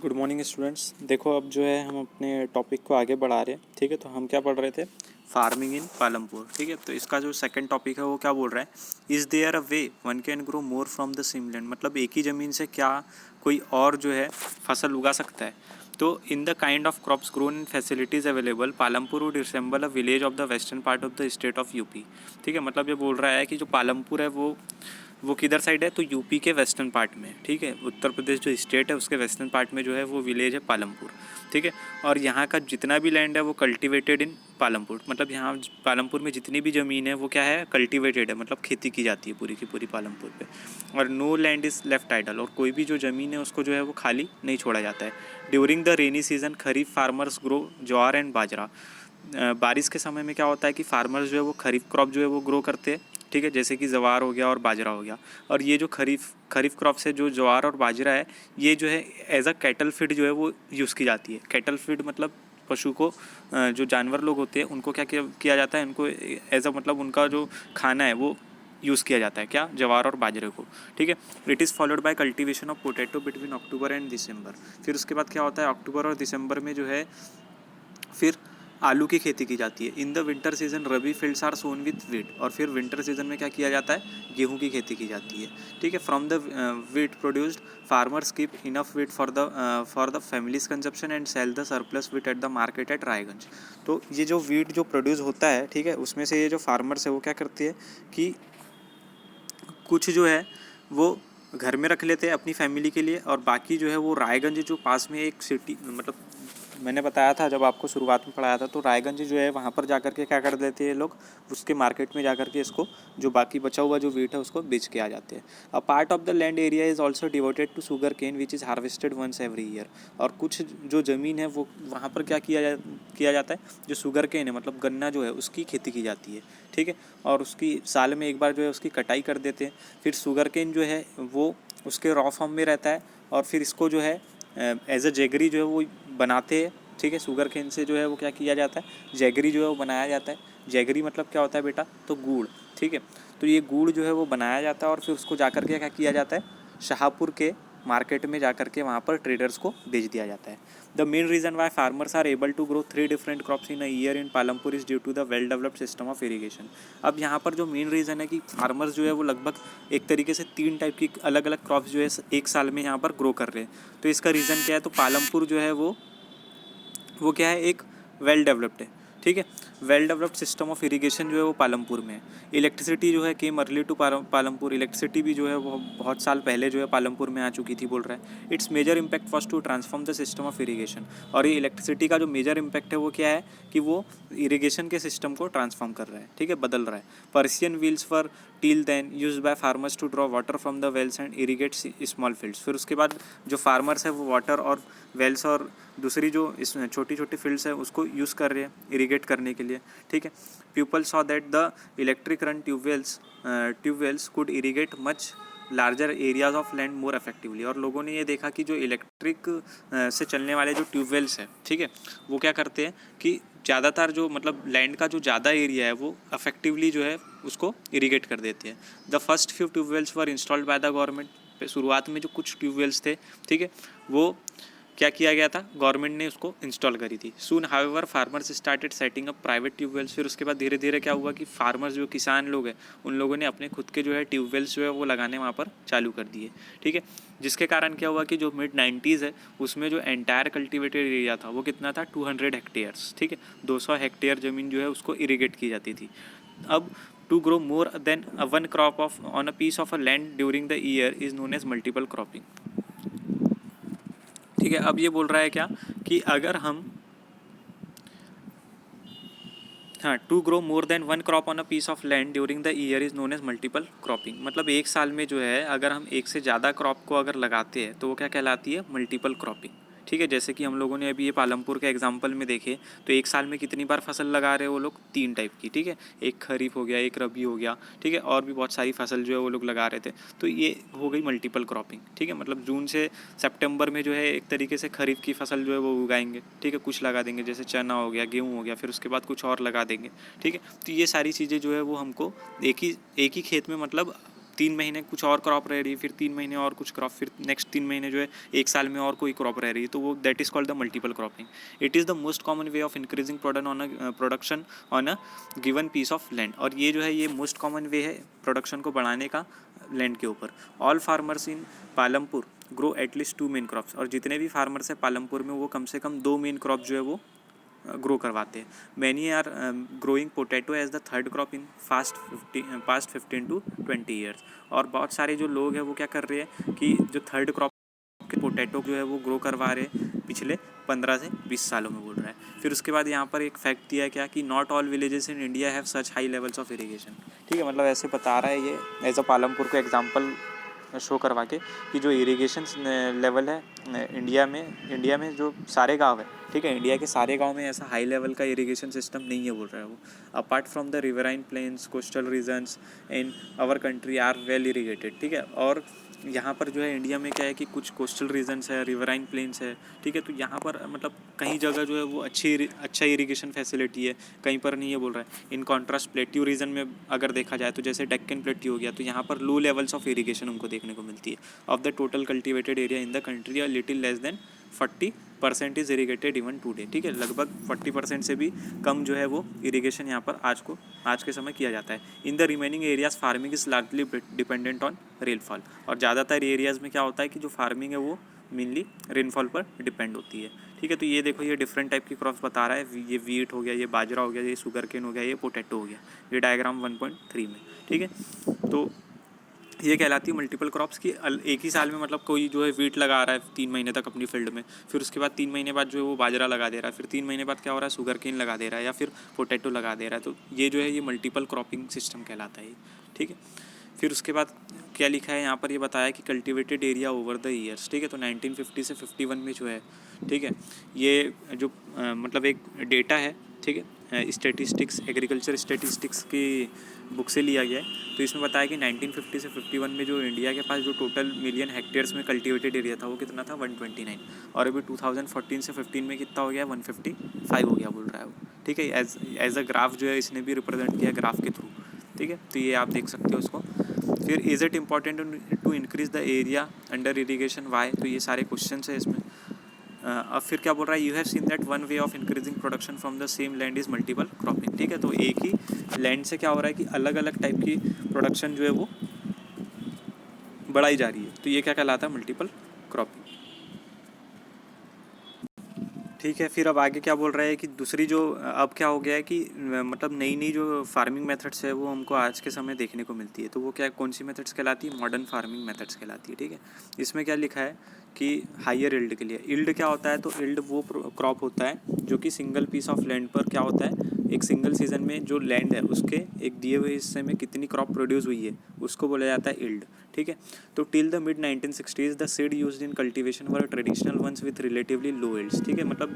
Good morning students. देखो अब जो है हम अपने टॉपिक को आगे बढ़ा रहे हैं। ठीक है, तो हम क्या पढ़ रहे थे, फार्मिंग इन पालमपुर। ठीक है, तो इसका जो सेकंड टॉपिक है वो क्या बोल रहा है, is there a way one can grow more from the same land. मतलब एक ही ज़मीन से क्या कोई और जो है फसल उगा सकता है। तो in the kind of crops grown in facilities available Palampur would resemble a village of the western part of the state of UP. ठीक है, मतलब ये बोल रहा है कि जो पालमपुर है वो किधर साइड है, तो यूपी के वेस्टर्न पार्ट में। ठीक है, उत्तर प्रदेश जो स्टेट है उसके वेस्टर्न पार्ट में जो है वो विलेज है पालमपुर। ठीक है, और यहाँ का जितना भी लैंड है वो कल्टीवेटेड इन पालमपुर। मतलब यहाँ पालमपुर में जितनी भी ज़मीन है वो क्या है, कल्टीवेटेड है, मतलब खेती की जाती है पूरी की पूरी पालमपुर पे। और no land is left idle, और कोई भी जो ज़मीन है उसको जो है वो खाली नहीं छोड़ा जाता है। During the rainy season kharif farmers grow jowar and bajra. बारिश के समय में क्या होता है कि फार्मर्स जो है वो खरीफ क्रॉप जो है वो ग्रो करते हैं। ठीक है, जैसे कि ज्वार हो गया और बाजरा हो गया। और ये जो खरीफ क्रॉप से जो ज्वार और बाजरा है ये जो है एज अ कैटल फीड जो है वो यूज़ की जाती है। कैटल फीड मतलब पशु को जो जानवर लोग होते हैं उनको क्या किया जाता है, उनको एज अ मतलब उनका जो खाना है वो यूज़ किया जाता है, क्या, ज्वार और बाजरे को। ठीक है, it is followed by cultivation of potato between October and December. फिर उसके बाद क्या होता है, अक्टूबर और दिसंबर में जो है फिर आलू की खेती की जाती है। In the winter season rabi fields are sown with wheat. और फिर विंटर सीजन में क्या किया जाता है, गेहूं की खेती की जाती है। ठीक है, from the wheat produced farmers keep enough wheat for the family's consumption and sell the surplus wheat at the market at Raiganj. तो ये जो वीट जो प्रोड्यूस होता है, ठीक है, उसमें से ये जो फार्मर्स है वो क्या करती है कि कुछ जो है वो घर में रख लेते हैं अपनी फैमिली के लिए, और बाकी जो है वो रायगंज जो पास में एक सिटी, मतलब मैंने बताया था जब आपको शुरुआत में पढ़ाया था, तो रायगंज जो है वहाँ पर जाकर के क्या कर देते हैं लोग, उसके मार्केट में जाकर के इसको जो बाकी बचा हुआ जो वीट है उसको बेच के आ जाते हैं। A part of the land area is also devoted to sugarcane which is harvested once every year. और कुछ जो ज़मीन है वो वहाँ पर क्या किया जाता है, जो शुगर केन है मतलब गन्ना जो है उसकी खेती की जाती है। ठीक है, और उसकी साल में एक बार जो है उसकी कटाई कर देते हैं। फिर शुगर केन जो है वो उसके रॉ फॉर्म में रहता है, और फिर इसको जो है एज अ जैगरी जो है वो बनाते हैं। ठीक है, शुगर केन से जो है वो क्या किया जाता है, जैगरी जो है वो बनाया जाता है। जैगरी मतलब क्या होता है बेटा, तो गुड़। ठीक है, तो ये गुड़ जो है वो बनाया जाता है और फिर उसको जाकर के क्या किया जाता है, शाहपुर के मार्केट में जाकर के वहाँ पर ट्रेडर्स को बेच दिया जाता है। The main reason why farmers are able to grow 3 different crops in a year in Palampur is due to the well developed system of irrigation. अब यहाँ पर जो मेन रीज़न है कि फार्मर्स जो है वो लगभग एक तरीके से 3 टाइप की अलग अलग क्रॉप्स जो है एक साल में यहाँ पर ग्रो कर रहे हैं। तो इसका रीज़न क्या है, तो पालमपुर जो है वो क्या है, एक वेल डेवलप्ड है। ठीक है, well developed system of irrigation जो है वो पालमपुर में है। इलेक्ट्रिसिटी जो है केम अर्ली टू पालमपुर। इलेक्ट्रिसिटी भी जो है वो बहुत साल पहले जो है पालमपुर में आ चुकी थी, बोल रहा है। Its major impact first to transform the system of irrigation. और ये इलेक्ट्रिसिटी का जो मेजर इम्पैक्ट है वो क्या है कि वो इरिगेशन के सिस्टम को ट्रांसफॉर्म कर रहा है। ठीक है, बदल रहा है। Persian wheels for till then used by farmers to draw water from the wells and irrigate small fields. फिर उसके बाद जो फार्मर्स है वो वाटर और वेल्स और दूसरी जो इस छोटी छोटी फील्ड्स है उसको यूज़ कर रहे हैं इरीगेट करने के लिए। ठीक है, people saw that the electric run tube wells could irrigate much larger areas of land more effectively. और लोगों ने ये देखा कि जो इलेक्ट्रिक से चलने वाले जो ट्यूबवेल्स हैं, ठीक है, वो क्या करते हैं कि ज़्यादातर जो मतलब लैंड का जो ज़्यादा एरिया है वो अफेक्टिवली जो है उसको इरीगेट कर देते हैं। The first few tube wells were installed by the government. शुरुआत में जो कुछ ट्यूबवेल्स थे, ठीक है, वो क्या किया गया था, गवर्नमेंट ने उसको इंस्टॉल करी थी। Soon however farmers started setting up private tubewells. फिर उसके बाद धीरे धीरे क्या हुआ कि फार्मर्स जो किसान लोग हैं उन लोगों ने अपने खुद के जो है ट्यूबवेल्स जो है वो लगाने वहाँ पर चालू कर दिए। ठीक है, जिसके कारण क्या हुआ कि जो मिड-90s है उसमें जो एंटायर कल्टिवेटेड एरिया था वो कितना था, 200 हेक्टेयर्स। ठीक है, 200 हेक्टेयर ज़मीन जो है उसको इरीगेट की जाती थी। अब to grow more than one crop of on a piece of a land during the year is known as multiple cropping. ठीक है, अब ये बोल रहा है क्या कि अगर हम, हाँ, to grow more than one crop on a piece of land during the year is known as multiple cropping. मतलब एक साल में जो है अगर हम एक से ज़्यादा क्रॉप को अगर लगाते हैं तो वो क्या कहलाती है, मल्टीपल क्रॉपिंग। ठीक है, जैसे कि हम लोगों ने अभी ये पालमपुर के एग्जांपल में देखे तो एक साल में कितनी बार फसल लगा रहे हैं वो लोग, 3 टाइप की। ठीक है, एक खरीफ हो गया, एक रबी हो गया, ठीक है, और भी बहुत सारी फसल जो है वो लोग लगा रहे थे। तो ये हो गई मल्टीपल क्रॉपिंग। ठीक है, मतलब जून से सितंबर में जो है एक तरीके से खरीफ की फसल जो है वो उगाएंगे। ठीक है, कुछ लगा देंगे जैसे चना हो गया, गेहूँ हो गया, फिर उसके बाद कुछ और लगा देंगे। ठीक है, तो ये सारी चीज़ें जो है वो हमको एक ही खेत में मतलब 3 महीने कुछ और क्रॉप रह रही है, फिर 3 महीने और कुछ क्रॉप, फिर नेक्स्ट 3 महीने जो है 1 साल में और कोई क्रॉप रह रही है, तो वो that is called the multiple cropping. It is the most common way of increasing production on a given piece of land. और ये जो है ये मोस्ट कॉमन वे है प्रोडक्शन को बढ़ाने का लैंड के ऊपर. All farmers in Palampur grow at least 2 main crops. और जितने भी फार्मर्स हैं पालमपुर में वो कम से कम 2 मेन क्रॉप जो है वो ग्रो करवाते हैं. Many are growing potato as the third crop in past 15 to 20 years. और बहुत सारे जो लोग हैं वो क्या कर रहे हैं कि जो थर्ड क्रॉप के पोटैटो जो है वो ग्रो करवा रहे हैं पिछले 15 से 20 सालों में बोल रहा है. फिर उसके बाद यहाँ पर एक फैक्ट दिया क्या कि not all villages in India have such high levels of irrigation. ठीक है, मतलब ऐसे बता रहा है ये एज अ पालमपुर को एग्जाम्पल शो करवा के कि जो इरिगेशन लेवल है इंडिया में जो सारे गांव है, ठीक है, इंडिया के सारे गांव में ऐसा हाई लेवल का इरिगेशन सिस्टम नहीं है बोल रहा है वो. Apart from the riverine plains coastal regions in our country are well irrigated. ठीक है, और यहाँ पर जो है इंडिया में क्या है कि कुछ कोस्टल रीजन्स है, रिवराइन प्लेन्स है. ठीक है, तो यहाँ पर मतलब कहीं जगह जो है वो अच्छा इरीगेशन फैसिलिटी है, कहीं पर नहीं है बोल रहा है. इन कॉन्ट्रास्ट प्लेट्यू रीजन में अगर देखा जाए तो जैसे डेक्कन प्लेट्यू हो गया, तो यहाँ पर लो लेवल्स ऑफ इरीगेशन हमको देखने को मिलती है. Of the total cultivated area in the country a little less than 40% is irrigated even today. ठीक है, लगभग 40% से भी कम जो है वो इरीगेशन यहाँ पर आज के समय किया जाता है. In the remaining areas farming is largely dependent on rainfall. और ज़्यादातर एरियाज़ में क्या होता है कि जो फार्मिंग है वो मेनली रेनफॉल पर डिपेंड होती है. ठीक है, तो ये देखो ये डिफरेंट टाइप की क्रॉप्स बता रहा है. ये वीट हो गया, ये बाजरा हो गया, ये शुगर केन हो गया, ये पोटैटो हो गया. ये डायग्राम 1.3 में. ठीक है, तो ये कहलाती है मल्टीपल क्रॉप्स की. एक ही साल में मतलब कोई जो है वीट लगा रहा है 3 महीने तक अपनी फील्ड में, फिर उसके बाद 3 महीने बाद जो है वो बाजरा लगा दे रहा है, फिर 3 महीने बाद क्या हो रहा है शुगर केन लगा दे रहा है या फिर पोटैटो लगा दे रहा है. तो ये जो है ये मल्टीपल क्रॉपिंग सिस्टम कहलाता है. ठीक है, फिर उसके बाद क्या लिखा है यहाँ पर, ये बताया कि cultivated area over the years. ठीक है, तो 1950 से 51 में जो है, ठीक है, ये जो मतलब एक डेटा है, ठीक है, स्टैटिस्टिक्स एग्रीकल्चर स्टैटिस्टिक्स की बुक से लिया गया है. तो इसमें बताया कि 1950 से 51 में जो इंडिया के पास जो टोटल मिलियन हेक्टेयर्स में कल्टिवेटेड एरिया था वो कितना था 129. और अभी 2014 से 15 में कितना हो गया 155 हो गया बोल रहा है वो. ठीक है, एज अ ग्राफ जो है इसने भी रिप्रेजेंट किया ग्राफ के थ्रू. ठीक है, तो ये आप देख सकते हो उसको. फिर is it important to increase the area under irrigation why. तो ये सारे क्वेश्चन है इसमें. अब फिर क्या बोल रहा है, you have seen that one way of increasing production from the same land is multiple cropping. ठीक है, तो एक ही लैंड से क्या हो रहा है कि अलग अलग टाइप की प्रोडक्शन जो है वो बढ़ाई जा रही है. तो ये क्या कहलाता है मल्टीपल क्रॉपिंग. ठीक है, फिर अब आगे क्या बोल रहा है कि दूसरी जो अब क्या हो गया है कि मतलब नई नई जो फार्मिंग मेथड्स है वो हमको आज के समय देखने को मिलती है. तो वो क्या कौन सी मेथड्स कहलाती है, मॉडर्न फार्मिंग मेथड्स कहलाती है. ठीक है, इसमें क्या लिखा है कि हायर इल्ड के लिए. इल्ड क्या होता है, तो इल्ड वो क्रॉप होता है जो कि सिंगल पीस ऑफ लैंड पर क्या होता है, एक सिंगल सीजन में जो लैंड है उसके एक दिए हुए हिस्से में कितनी क्रॉप प्रोड्यूस हुई है उसको बोला जाता है इल्ड. ठीक है, तो till the mid 1960s the seed used in cultivation were traditional ones with relatively low yields. ठीक है, मतलब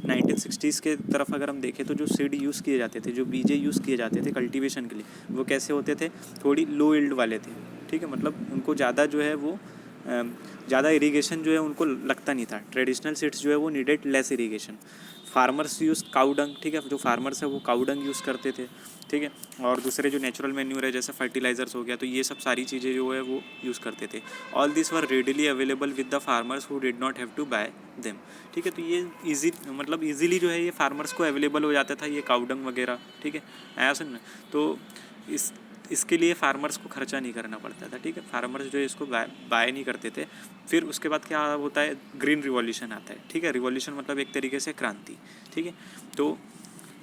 1960s के तरफ अगर हम देखें तो जो सीड यूज़ किए जाते थे, जो बीजे यूज़ किए जाते थे कल्टीवेशन के लिए, वो कैसे होते थे, थोड़ी लो इल्ड वाले थे. ठीक है, मतलब उनको ज़्यादा जो है वो ज़्यादा इरीगेशन जो है उनको लगता नहीं था. ट्रेडिशनल सीड्स जो है वो needed less irrigation. Farmers use cow dung. ठीक है, जो फार्मर्स है वो काउडंग यूज़ करते थे. ठीक है, और दूसरे जो नेचुरल मैन्यूर है जैसे फर्टिलाइजर्स हो गया, तो ये सब सारी चीज़ें जो है वो यूज़ करते थे. All this were readily available with the farmers who did not have to buy them. ठीक है, तो ये मतलब ईजिली जो है ये फार्मर्स को अवेलेबल हो जाता था ये काउडंग वगैरह. ठीक है, ऐसा ना, तो इसके लिए फार्मर्स को खर्चा नहीं करना पड़ता था. ठीक है, फार्मर्स जो है इसको बाय नहीं करते थे. फिर उसके बाद क्या होता है, ग्रीन रिवॉल्यूशन आता है. ठीक है, रिवॉल्यूशन मतलब एक तरीके से क्रांति. ठीक है, तो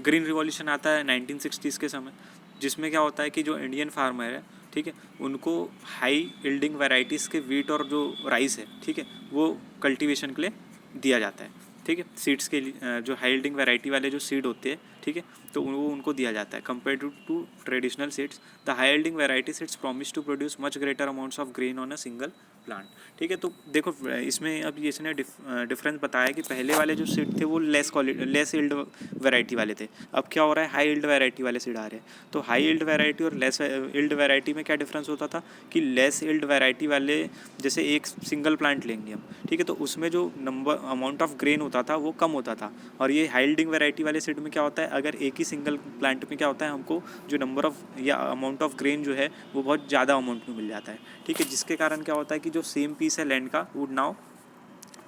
ग्रीन रिवॉल्यूशन आता है 1960s के समय, जिसमें क्या होता है कि जो इंडियन फार्मर है, ठीक है, उनको हाई यील्डिंग वैरायटीज़ के वीट और जो राइस है, ठीक है, वो कल्टीवेशन के लिए दिया जाता है. ठीक है, सीड्स के लिए जो हाई यील्डिंग वैरायटी वाले जो सीड होते हैं, ठीक है, तो वो उनको दिया जाता है. Compare to traditional seeds the high yielding variety seeds promise to produce much greater amounts of grain on a single plant, ठीक है। तो देखो इसमें अब ये इसने डिफरेंस बताया कि पहले वाले जो सीड थे वो लेस इल्ड वैरायटी वाले थे। अब क्या हो रहा है, हाई इल्ड वैरायटी वाले सीड आ रहे हैं। तो हाई इल्ड वैरायटी और लेस इल्ड वैरायटी में क्या डिफरेंस होता था कि लेस इल्ड वैरायटी वाले, जैसे एक सिंगल प्लांट लेंगे हम, ठीक है, तो उसमें जो अमाउंट ऑफ ग्रेन होता था वो कम होता था। और ये हाई इल्डिंग वैरायटी वाले सीड में क्या होता है, अगर एक ही सिंगल प्लांट में क्या होता है, हमको जो नंबर ऑफ या अमाउंट ऑफ ग्रेन जो है वो बहुत ज़्यादा अमाउंट में मिल जाता है, ठीक है। जिसके कारण क्या होता है कि जो सेम पीस है लैंड का would now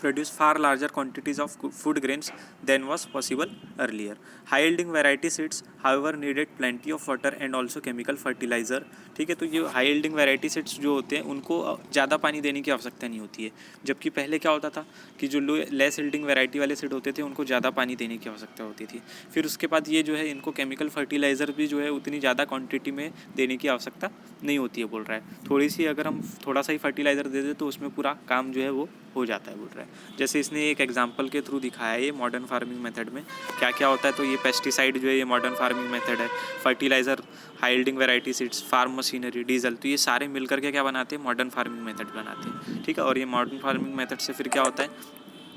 produce far larger quantities of food grains than was possible earlier. High yielding variety seeds however needed plenty of water and also chemical fertilizer, ठीक है। तो ये हाई यील्डिंग वैरायटी सीड्स जो होते हैं उनको ज़्यादा पानी देने की आवश्यकता नहीं होती है, जबकि पहले क्या होता था कि जो लेस यील्डिंग वैरायटी वाले सीड होते थे उनको ज़्यादा पानी देने की आवश्यकता होती थी। फिर उसके बाद ये जो है इनको केमिकल फर्टिलाइज़र भी जो है उतनी ज़्यादा क्वांटिटी में देने की आवश्यकता नहीं होती है, बोल रहा है। थोड़ी सी अगर हम थोड़ा सा ही फर्टिलाइज़र दे दें तो उसमें पूरा काम जो है वो हो जाता है, बोल रहा है। जैसे इसने एक एग्जांपल के थ्रू दिखाया है ये मॉडर्न फार्मिंग मेथड में क्या क्या होता है। तो ये पेस्टिसाइड जो है ये मॉडर्न फार्मिंग मेथड है, fertiliser, high yielding variety seeds, farm machinery, diesel, तो ये सारे मिल करके क्या बनाते हैं, मॉडर्न फार्मिंग मेथड बनाते हैं, ठीक है। और ये मॉडर्न फार्मिंग मेथड से फिर क्या होता है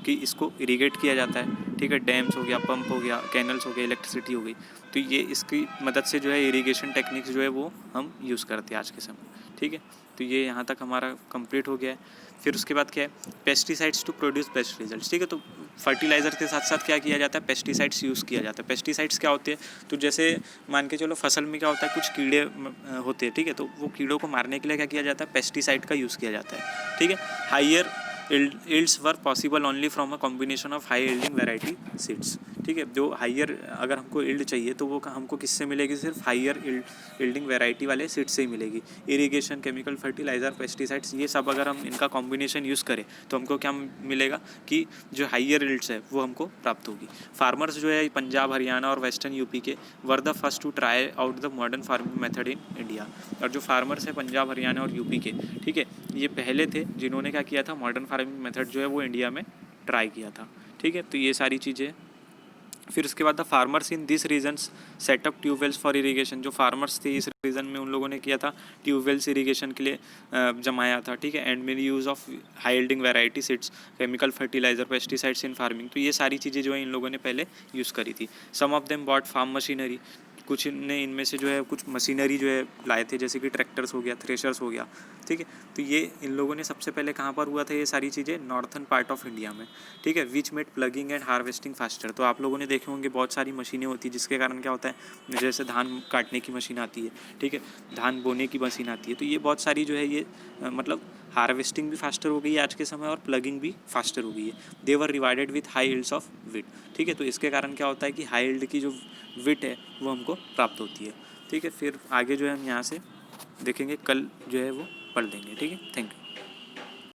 कि इसको इरीगेट किया जाता है, ठीक है। डैम्स हो गया, पंप हो गया, कैनल्स हो गया, इलेक्ट्रिसिटी हो गई, तो ये इसकी मदद से जो है इरीगेशन टेक्निक्स जो है वो हम यूज़ करते हैं आज के समय, ठीक है। तो ये यहाँ तक हमारा कंप्लीट हो गया है। फिर उसके बाद क्या है, pesticides to produce best results, ठीक है। तो फर्टिलाइज़र के साथ साथ क्या किया जाता है, पेस्टिसाइड्स यूज़ किया जाता है। पेस्टिसाइड्स क्या होते हैं, तो जैसे मान के चलो फसल में क्या होता है, कुछ कीड़े होते हैं, ठीक है, तो वो कीड़ों को मारने के लिए क्या किया जाता है, पेस्टिसाइड का यूज़ किया जाता है, ठीक है। Higher yields were possible only from a combination of high yielding variety seeds, ठीक है। जो हाइयर अगर हमको इल्ड चाहिए तो वो हमको किससे मिलेगी, सिर्फ हाइयर यील्डिंग वैरायटी वाले सीड से ही मिलेगी। इरिगेशन, केमिकल फर्टिलाइज़र, पेस्टिसाइड्स, ये सब अगर हम इनका कॉम्बिनेशन यूज़ करें तो हमको क्या मिलेगा कि जो हाइयर यील्ड्स है वो हमको प्राप्त होगी। फार्मर्स जो है पंजाब, हरियाणा और वेस्टर्न यूपी के were the first to try out the modern farming method in India. और जो फार्मर्स है पंजाब, हरियाणा और यूपी के, ठीक है, ये पहले थे जिन्होंने क्या किया था, मॉडर्न फार्मिंग मेथड जो है वो इंडिया में ट्राई किया था, ठीक है। तो ये सारी चीज़ें। फिर उसके बाद the farmers in this regions set up tubewells for irrigation, जो फार्मर्स थे इस रीजन में उन लोगों ने किया था ट्यूबवेल्स इरीगेशन के लिए जमाया था, ठीक है। And main use of high yielding variety seeds, chemical fertiliser, pesticides in farming, तो ये सारी चीज़ें जो है इन लोगों ने पहले यूज़ करी थी। Some of them bought farm machinery, कुछ ने इनमें से जो है कुछ मशीनरी जो है लाए थे, जैसे कि ट्रैक्टर्स हो गया, थ्रेशर्स हो गया, ठीक है। तो ये इन लोगों ने सबसे पहले कहाँ पर हुआ था ये सारी चीज़ें, नॉर्थन पार्ट ऑफ इंडिया में, ठीक है। Which made plugging and harvesting faster, तो आप लोगों ने देखे होंगे बहुत सारी मशीनें होती है जिसके कारण क्या होता है, जैसे धान काटने की मशीन आती है, ठीक है, धान बोने की मशीन आती है, तो ये बहुत सारी जो है ये मतलब हार्वेस्टिंग भी फास्टर हो गई है आज के समय और प्लगिंग भी फास्टर हो गई है। They were rewarded with high yields of wheat, ठीक है। तो इसके कारण क्या होता है कि हाई यील्ड की जो विट है वो हमको प्राप्त होती है, ठीक है। फिर आगे जो है हम यहाँ से देखेंगे, कल जो है वो पढ़ लेंगे, ठीक है। Thank you.